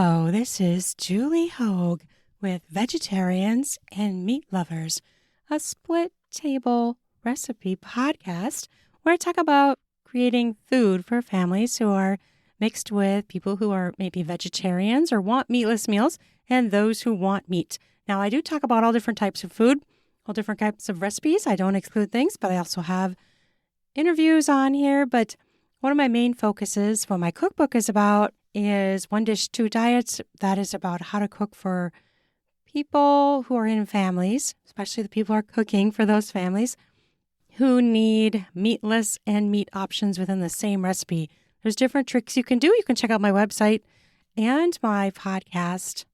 Hello, this is Julie Hogue with Vegetarians and Meat Lovers, a split table recipe podcast where I talk about creating food for families who are mixed with people who are maybe vegetarians or want meatless meals and those who want meat. Now, I do talk about all different types of food, all different types of recipes. I don't exclude things, but I also have interviews on here. But one of my main focuses, what my cookbook is about, is One Dish, Two Diets. That is about how to cook for people who are in families, especially the people who are cooking for those families who need meatless and meat options within the same recipe. There's different tricks you can do. You can check out my website and my podcast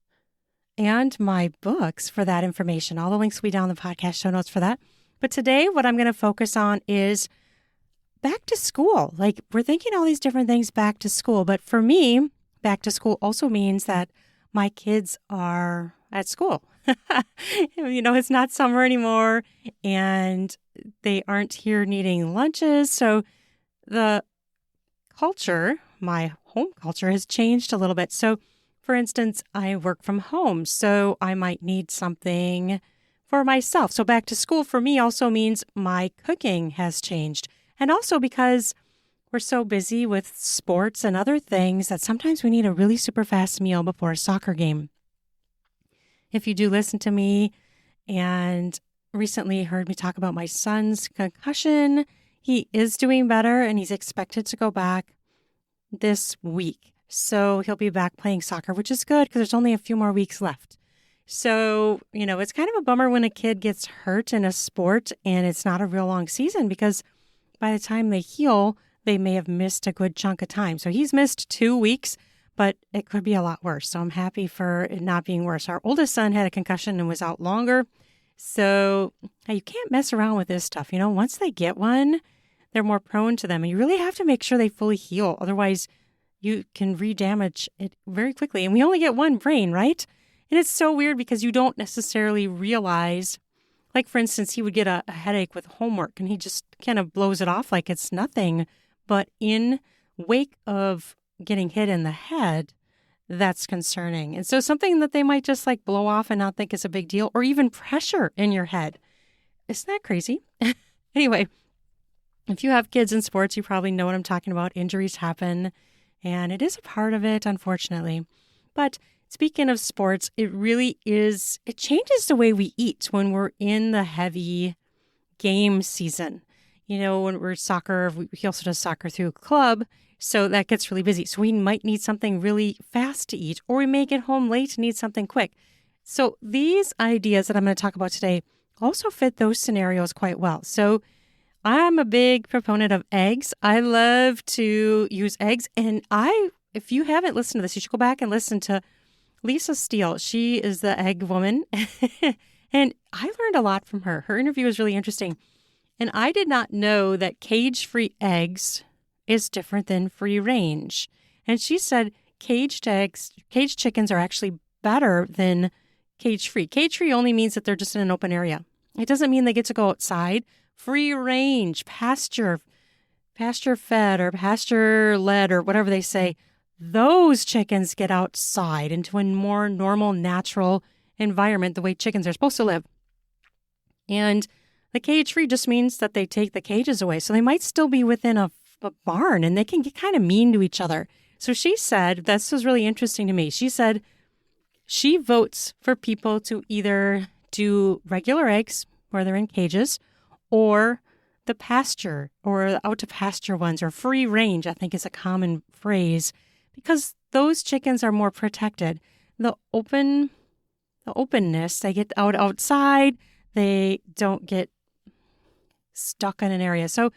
and my books for that information. All the links will be down in the podcast show notes for that. But today, what I'm going to focus on is back to school. Like, we're thinking all these different things back to school. But for me, back to school also means that my kids are at school. It's not summer anymore and they aren't here needing lunches. So the culture, my home culture, has changed a little bit. So, for instance, I work from home, so I might need something for myself. So back to school for me also means my cooking has changed. And also because we're so busy with sports and other things that sometimes we need a really super fast meal before a soccer game. If you do listen to me and recently heard me talk about my son's concussion, he is doing better and he's expected to go back this week. So he'll be back playing soccer, which is good because there's only a few more weeks left. So, it's kind of a bummer when a kid gets hurt in a sport and it's not a real long season because by the time they heal, they may have missed a good chunk of time. So he's missed 2 weeks, but it could be a lot worse. So I'm happy for it not being worse. Our oldest son had a concussion and was out longer. So you can't mess around with this stuff. Once they get one, they're more prone to them. And you really have to make sure they fully heal. Otherwise, you can re-damage it very quickly. And we only get one brain, right? And it's so weird because you don't necessarily realize, like, for instance, he would get a headache with homework and he just kind of blows it off like it's nothing. But in wake of getting hit in the head, that's concerning. And so something that they might just like blow off and not think is a big deal, or even pressure in your head. Isn't that crazy? Anyway, if you have kids in sports, you probably know what I'm talking about. Injuries happen, and it is a part of it, unfortunately. But speaking of sports, it changes the way we eat when we're in the heavy game season. When we're soccer, he also does soccer through a club, so that gets really busy. So we might need something really fast to eat, or we may get home late and need something quick. So these ideas that I'm going to talk about today also fit those scenarios quite well. So I'm a big proponent of eggs. I love to use eggs. And if you haven't listened to this, you should go back and listen to Lisa Steele. She is the egg woman. And I learned a lot from her. Her interview was really interesting. And I did not know that cage-free eggs is different than free range. And she said caged chickens are actually better than cage-free. Cage-free only means that they're just in an open area. It doesn't mean they get to go outside. Free range, pasture fed or pasture led or whatever they say, those chickens get outside into a more normal, natural environment, the way chickens are supposed to live. And the cage-free just means that they take the cages away. So they might still be within a barn and they can get kind of mean to each other. So she said, this was really interesting to me. She said she votes for people to either do regular eggs where they're in cages or the pasture or the out to pasture ones, or free range, I think is a common phrase, because those chickens are more protected. The openness, they get outside, they don't get stuck in an area. So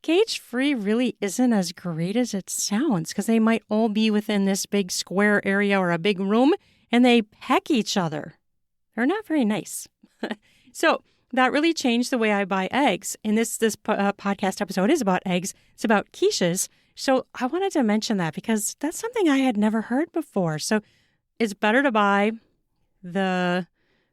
cage-free really isn't as great as it sounds because they might all be within this big square area or a big room and they peck each other. They're not very nice. So that really changed the way I buy eggs. And this podcast episode is about eggs. It's about quiches. So I wanted to mention that because that's something I had never heard before. So it's better to buy the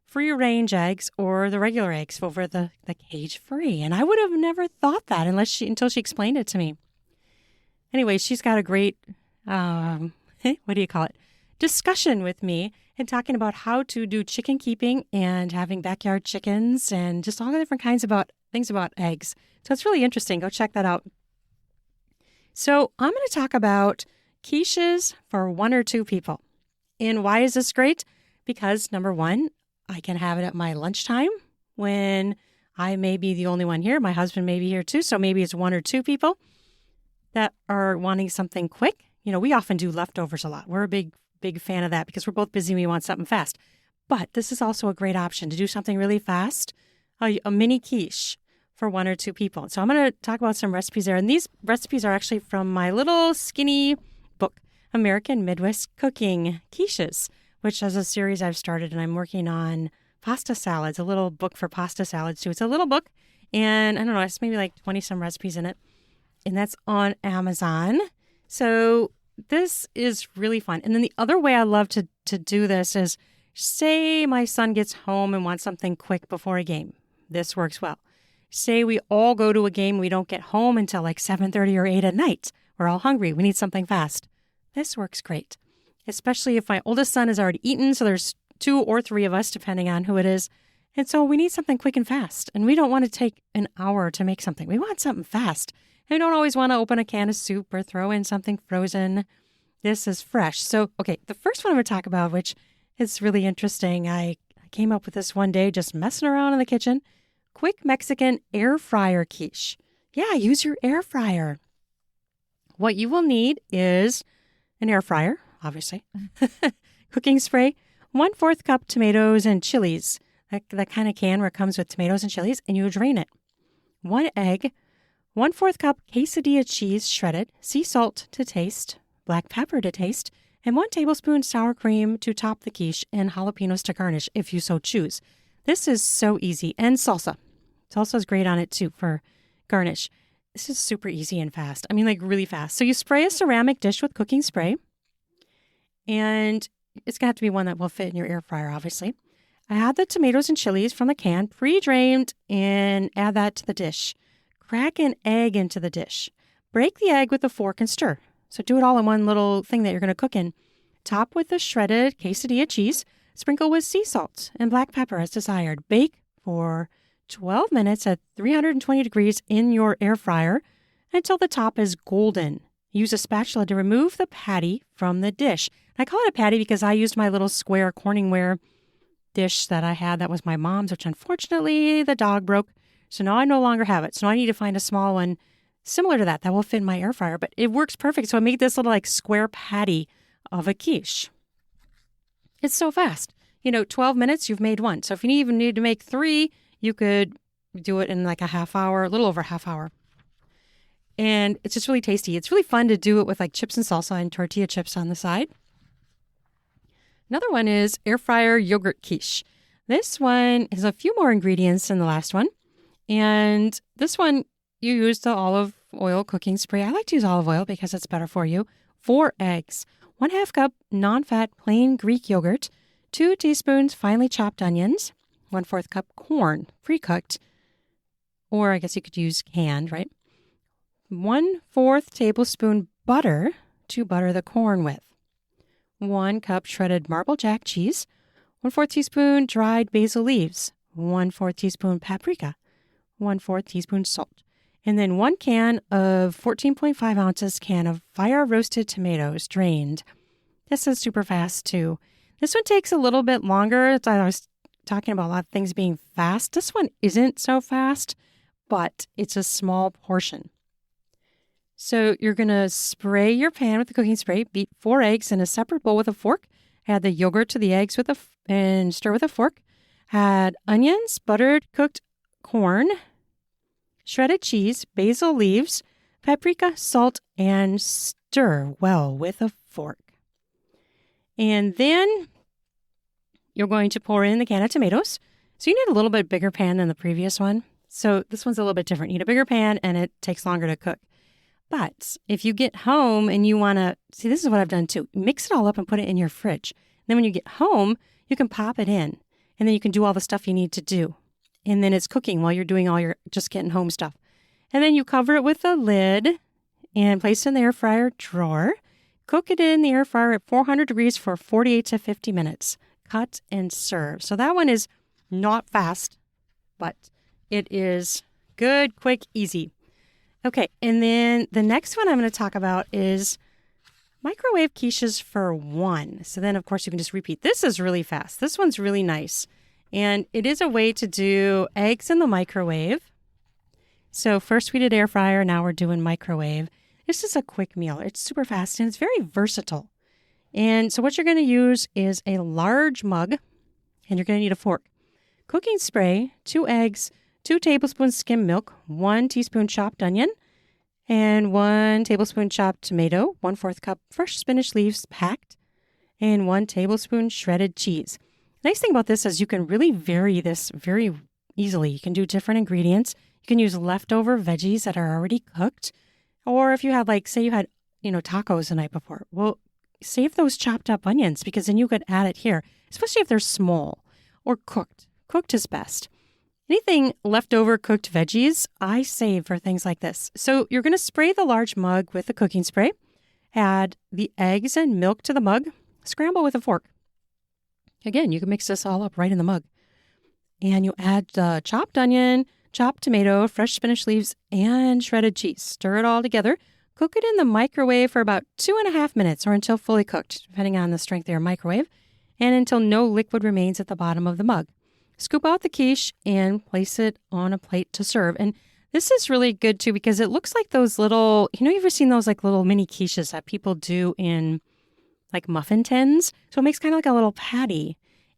free-range eggs or the regular eggs over the cage-free. And I would have never thought that until she explained it to me. Anyway, she's got a great, what do you call it? discussion with me and talking about how to do chicken keeping and having backyard chickens and just all the different kinds about things about eggs. So it's really interesting. Go check that out. So I'm going to talk about quiches for 1 or 2 people. And why is this great? Because number one, I can have it at my lunchtime when I may be the only one here. My husband may be here too. So maybe it's 1 or 2 people that are wanting something quick. We often do leftovers a lot. We're a big fan of that because we're both busy and we want something fast. But this is also a great option to do something really fast, a mini quiche for 1 or 2 people. So I'm going to talk about some recipes there. And these recipes are actually from my little skinny book, American Midwest Cooking Quiches, which is a series I've started, and I'm working on pasta salads, a little book for pasta salads too. It's a little book, and I don't know, it's maybe like 20 some recipes in it, and that's on Amazon. So this is really fun. And then the other way I love to do this is, say my son gets home and wants something quick before a game. This works well. Say we all go to a game, we don't get home until like 7:30 or 8 at night. We're all hungry. We need something fast. This works great, especially if my oldest son has already eaten. So there's 2 or 3 of us, depending on who it is. And so we need something quick and fast. And we don't want to take an hour to make something. We want something fast. And we don't always want to open a can of soup or throw in something frozen. This is fresh. So, okay, the first one I'm going to talk about, which is really interesting. I came up with this one day just messing around in the kitchen. Quick Mexican air fryer quiche. Yeah, use your air fryer. What you will need is an air fryer, obviously, cooking spray, 1/4 cup tomatoes and chilies, that kind of can where it comes with tomatoes and chilies, and you drain it. 1 egg, 1/4 cup quesadilla cheese shredded, sea salt to taste, black pepper to taste, and 1 tablespoon sour cream to top the quiche, and jalapenos to garnish if you so choose. This is so easy. And salsa. Salsa is great on it too for garnish. This is super easy and fast. I mean, like really fast. So you spray a ceramic dish with cooking spray, and it's going to have to be one that will fit in your air fryer, obviously. Add the tomatoes and chilies from the can, pre-drained, and add that to the dish. Crack an egg into the dish. Break the egg with a fork and stir. So do it all in one little thing that you're going to cook in. Top with the shredded quesadilla cheese. Sprinkle with sea salt and black pepper as desired. Bake for 12 minutes at 320 degrees in your air fryer until the top is golden. Use a spatula to remove the patty from the dish. I call it a patty because I used my little square Corningware dish that I had that was my mom's, which unfortunately the dog broke. So now I no longer have it. So now I need to find a small one similar to that will fit in my air fryer. But it works perfect. So I made this little like square patty of a quiche. It's so fast. 12 minutes, you've made 1. So if you even need to make 3, you could do it in like a half hour, a little over a half hour. And it's just really tasty. It's really fun to do it with like chips and salsa and tortilla chips on the side. Another one is air fryer yogurt quiche. This one has a few more ingredients than the last one. And this one, you use the olive oil cooking spray. I like to use olive oil because it's better for you. 4 eggs, 1/2 cup non-fat plain Greek yogurt, 2 teaspoons finely chopped onions, 1/4 cup corn, pre-cooked, or I guess you could use canned, right? 1/4 tablespoon butter to butter the corn with. 1 cup shredded Marble Jack cheese, 1/4 teaspoon dried basil leaves, 1/4 teaspoon paprika, 1/4 teaspoon salt, and then 1 can of 14.5 ounces can of fire roasted tomatoes drained. This is super fast too. This one takes a little bit longer. I was talking about a lot of things being fast. This one isn't so fast, but it's a small portion. So you're going to spray your pan with the cooking spray, beat 4 eggs in a separate bowl with a fork, add the yogurt to the eggs and stir with a fork. Add onions, buttered cooked corn, shredded cheese, basil leaves, paprika, salt, and stir well with a fork. And then you're going to pour in the can of tomatoes. So you need a little bit bigger pan than the previous one. So this one's a little bit different. You need a bigger pan and it takes longer to cook. But if you get home and you want to, see, this is what I've done too. Mix it all up and put it in your fridge. Then when you get home, you can pop it in and then you can do all the stuff you need to do. And then it's cooking while you're doing all your just getting home stuff. And then you cover it with a lid and place it in the air fryer drawer. Cook it in the air fryer at 400 degrees for 48 to 50 minutes. Cut and serve. So that one is not fast, but it is good, quick, easy. Okay, and then the next one I'm going to talk about is microwave quiches for one. So then, of course, you can just repeat. This is really fast. This one's really nice. And it is a way to do eggs in the microwave. So first we did air fryer, now we're doing microwave. This is a quick meal. It's super fast and it's very versatile. And so what you're going to use is a large mug, and you're going to need a fork. Cooking spray, 2 eggs, 2 tablespoons skim milk, 1 teaspoon chopped onion, and 1 tablespoon chopped tomato, 1/4 cup fresh spinach leaves packed, and 1 tablespoon shredded cheese. Nice thing about this is you can really vary this very easily. You can do different ingredients. You can use leftover veggies that are already cooked. Or if you had, like, say you had, tacos the night before. Well, save those chopped up onions because then you could add it here, especially if they're small or cooked. Cooked is best. Anything leftover cooked veggies, I save for things like this. So you're going to spray the large mug with the cooking spray. Add the eggs and milk to the mug. Scramble with a fork. Again, you can mix this all up right in the mug. And you add the chopped onion, chopped tomato, fresh spinach leaves, and shredded cheese. Stir it all together. Cook it in the microwave for about 2.5 minutes or until fully cooked, depending on the strength of your microwave, and until no liquid remains at the bottom of the mug. Scoop out the quiche and place it on a plate to serve. And this is really good too because it looks like those little, you've ever seen those like little mini quiches that people do in like muffin tins? So it makes kind of like a little patty.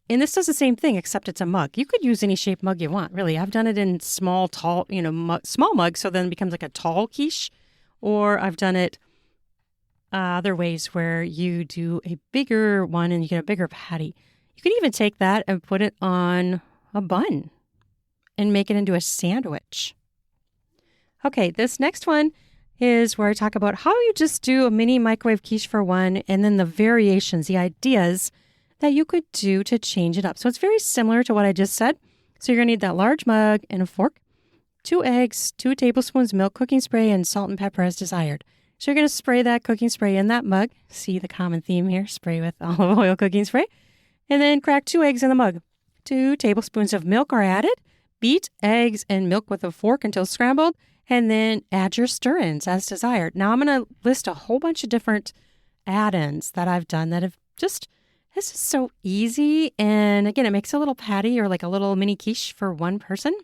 And this does the same thing, except it's a mug. You could use any shaped mug you want, really. I've done it in small, tall, small mugs, so then it becomes like a tall quiche. Or I've done it other ways where you do a bigger one and you get a bigger patty. You can even take that and put it on a bun and make it into a sandwich. Okay, this next one is where I talk about how you just do a mini microwave quiche for one and then the variations, the ideas that you could do to change it up. So it's very similar to what I just said. So you're going to need that large mug and a fork, 2 eggs, 2 tablespoons milk, cooking spray, and salt and pepper as desired. So you're going to spray that cooking spray in that mug. See the common theme here, spray with olive oil cooking spray. And then crack 2 eggs in the mug. 2 tablespoons of milk are added. Beat eggs and milk with a fork until scrambled, and then add your stir-ins as desired. Now I'm going to list a whole bunch of different add-ins that I've done that have just, this is so easy. And again, it makes a little patty or like a little mini quiche for one person.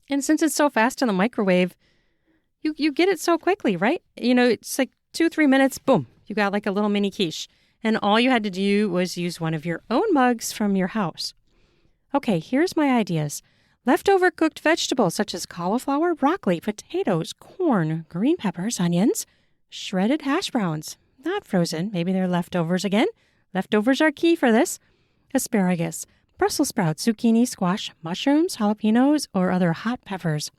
And since it's so fast in the microwave, you get it so quickly, right? It's like 2-3 minutes, boom, you got like a little mini quiche. And all you had to do was use one of your own mugs from your house. Okay, here's my ideas. Leftover cooked vegetables such as cauliflower, broccoli, potatoes, corn, green peppers, onions, shredded hash browns. Not frozen, maybe they're leftovers again. Leftovers are key for this. Asparagus, Brussels sprouts, zucchini, squash, mushrooms, jalapenos, or other hot peppers.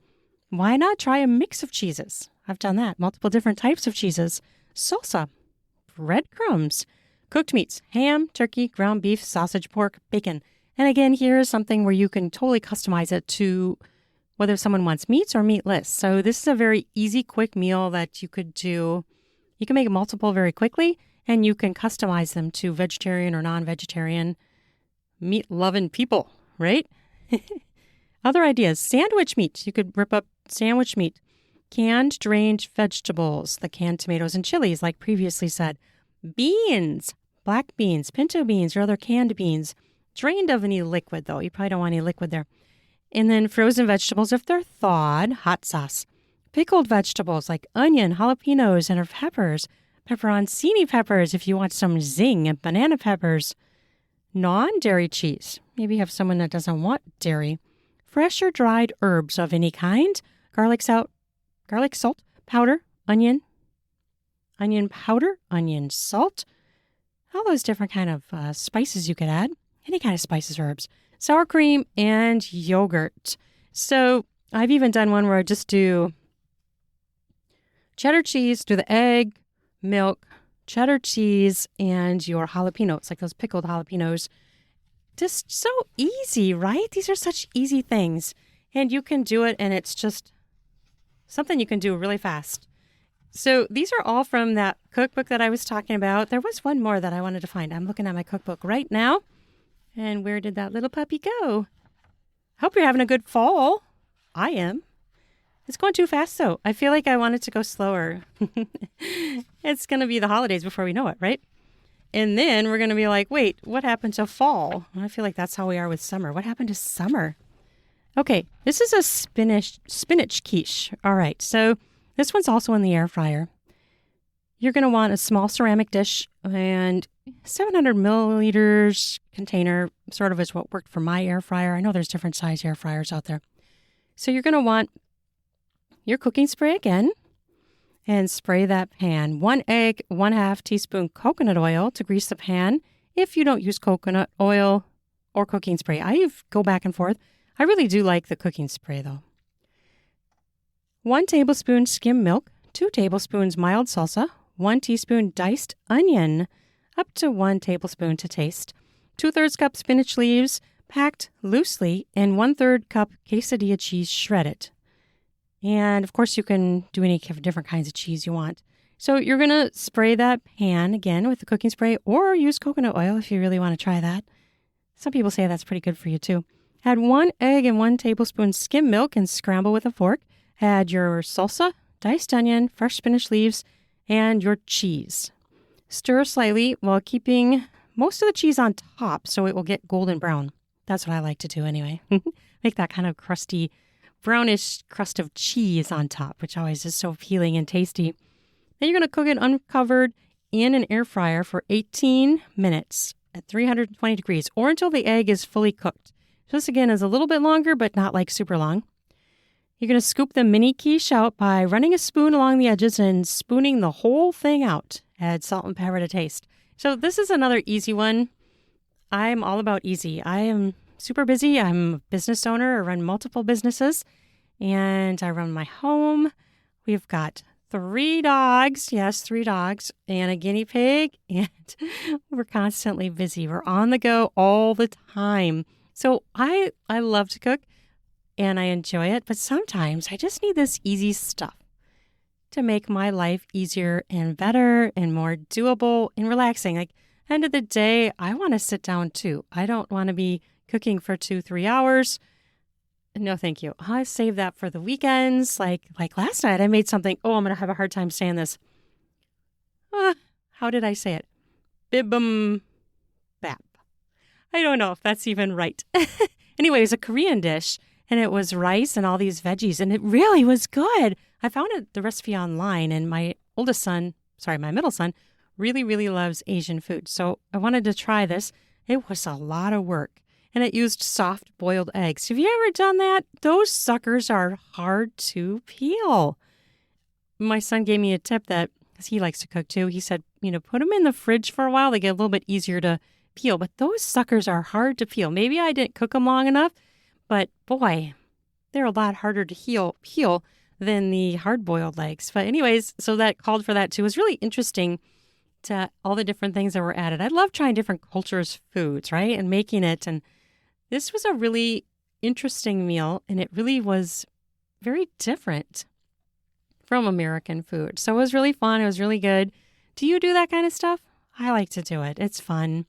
Why not try a mix of cheeses? I've done that. Multiple different types of cheeses. Salsa, breadcrumbs, cooked meats, ham, turkey, ground beef, sausage, pork, bacon. And again, here is something where you can totally customize it to whether someone wants meats or meatless. So this is a very easy, quick meal that you could do. You can make multiple very quickly, and you can customize them to vegetarian or non-vegetarian meat-loving people, right? Other ideas. Sandwich meat. You could rip up sandwich meat. Canned, drained vegetables, the canned tomatoes and chilies, like previously said. Beans, black beans, pinto beans, or other canned beans. Drained of any liquid, though. You probably don't want any liquid there. And then frozen vegetables, if they're thawed, hot sauce. Pickled vegetables like onion, jalapenos, and peppers. Pepperoncini peppers if you want some zing, and banana peppers. Non-dairy cheese. Maybe you have someone that doesn't want dairy. Fresh or dried herbs of any kind. Garlic salt powder, onion powder, onion salt. All those different kind of spices you could add. Any kind of spices, herbs. Sour cream and yogurt. So I've even done one where I just do cheddar cheese, do the egg, milk, cheddar cheese, and your jalapenos, like those pickled jalapenos. Just so easy, right? These are such easy things. And you can do it, and it's just something you can do really fast. So these are all from that cookbook that I was talking about. There was one more that I wanted to find. I'm looking at my cookbook right now. And where did that little puppy go? Hope you're having a good fall. I am. It's going too fast, though. I feel like I want it to go slower. It's going to be the holidays before we know it, right? And then we're going to be like, wait, what happened to fall? I feel like that's how we are with summer. What happened to summer? Okay, this is a spinach quiche. All right, so this one's also in the air fryer. You're going to want a small ceramic dish and 700 milliliters container, sort of is what worked for my air fryer. I know there's different size air fryers out there. So you're going to want your cooking spray again and spray that pan. 1 egg, 1/2 teaspoon coconut oil to grease the pan. If you don't use coconut oil or cooking spray, I go back and forth. I really do like the cooking spray though. 1 tablespoon skim milk, 2 tablespoons mild salsa, 1 teaspoon diced onion, up to 1 tablespoon to taste, 2/3 cup spinach leaves packed loosely, and 1/3 cup quesadilla cheese shredded. And of course, you can do any different kinds of cheese you want. So you're going to spray that pan again with the cooking spray or use coconut oil if you really want to try that. Some people say that's pretty good for you too. Add 1 egg and 1 tablespoon skim milk and scramble with a fork. Add your salsa, diced onion, fresh spinach leaves, and your cheese. Stir slightly while keeping most of the cheese on top so it will get golden brown. That's what I like to do anyway. Make that kind of crusty, brownish crust of cheese on top, which always is so appealing and tasty. Then you're going to cook it uncovered in an air fryer for 18 minutes at 320 degrees or until the egg is fully cooked. So this again is a little bit longer, but not like super long. You're going to scoop the mini quiche out by running a spoon along the edges and spooning the whole thing out. Add salt and pepper to taste. So this is another easy one. I'm all about easy. I am super busy. I'm a business owner. I run multiple businesses and I run my home. We've got 3 dogs. Yes, 3 dogs and a guinea pig. And we're constantly busy. We're on the go all the time. So I love to cook and I enjoy it. But sometimes I just need this easy stuff to make my life easier and better and more doable and relaxing. Like, end of the day, I want to sit down too. I don't want to be cooking for 2-3 hours. No, thank you. I save that for the weekends. Like last night, I made something. Oh, I'm going to have a hard time saying this. How did I say it? Bibimbap. I don't know if that's even right. Anyway, it was a Korean dish, and it was rice and all these veggies, and it really was good. I found the recipe online, and my middle son, really, really loves Asian food. So I wanted to try this. It was a lot of work, and it used soft boiled eggs. Have you ever done that? Those suckers are hard to peel. My son gave me a tip that, because he likes to cook too, he said, put them in the fridge for a while. They get a little bit easier to peel, but those suckers are hard to peel. Maybe I didn't cook them long enough, but boy, they're a lot harder to peel than the hard-boiled eggs. But anyways, so that called for that too. It was really interesting to all the different things that were added. I love trying different cultures' foods, right? And making it. And this was a really interesting meal, and it really was very different from American food. So it was really fun. It was really good. Do you do that kind of stuff? I like to do it. It's fun.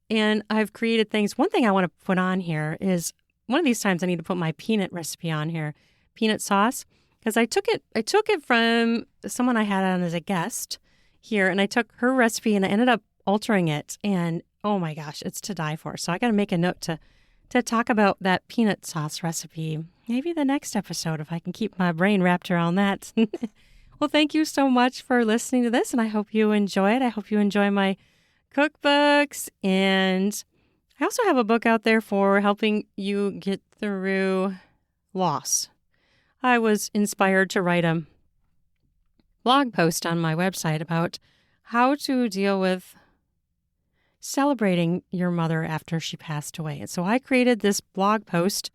And I've created things. One thing I want to put on here is one of these times I need to put my peanut recipe on here, peanut sauce. Because I took it from someone I had on as a guest here, and I took her recipe and I ended up altering it. And oh my gosh, it's to die for. So I got to make a note to talk about that peanut sauce recipe. Maybe the next episode, if I can keep my brain wrapped around that. Well, thank you so much for listening to this, and I hope you enjoy it. I hope you enjoy my cookbooks, and I also have a book out there for helping you get through loss. I was inspired to write a blog post on my website about how to deal with celebrating your mother after she passed away. And so I created this blog post,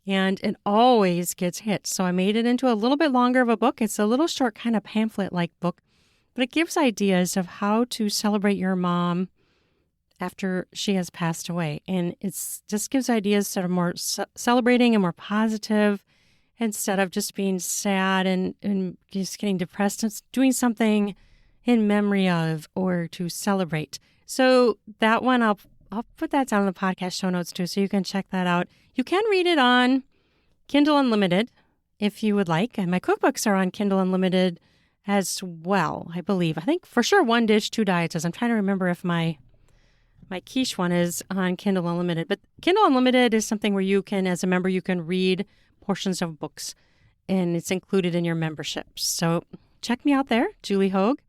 and it always gets hit. So I made it into a little bit longer of a book. It's a little short kind of pamphlet-like book, but it gives ideas of how to celebrate your mom after she has passed away. And it's just gives ideas that are more celebrating and more positive. instead of just being sad and just getting depressed. It's doing something in memory of or to celebrate. So that one, I'll put that down in the podcast show notes too, so you can check that out. You can read it on Kindle Unlimited if you would like. And my cookbooks are on Kindle Unlimited as well, I believe. I think for sure One Dish, Two Diets is. I'm trying to remember if my quiche one is on Kindle Unlimited. But Kindle Unlimited is something where you can, as a member, you can read portions of books, and it's included in your membership. So check me out there, Julie Hogue.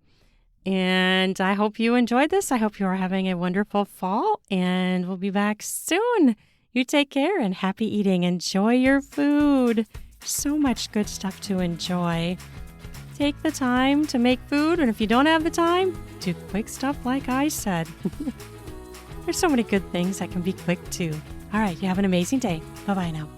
And I hope you enjoyed this. I hope you are having a wonderful fall, and we'll be back soon. You take care and happy eating. Enjoy your food. So much good stuff to enjoy. Take the time to make food, and if you don't have the time, do quick stuff like I said. There's so many good things that can be quick too. All right, you have an amazing day. Bye-bye now.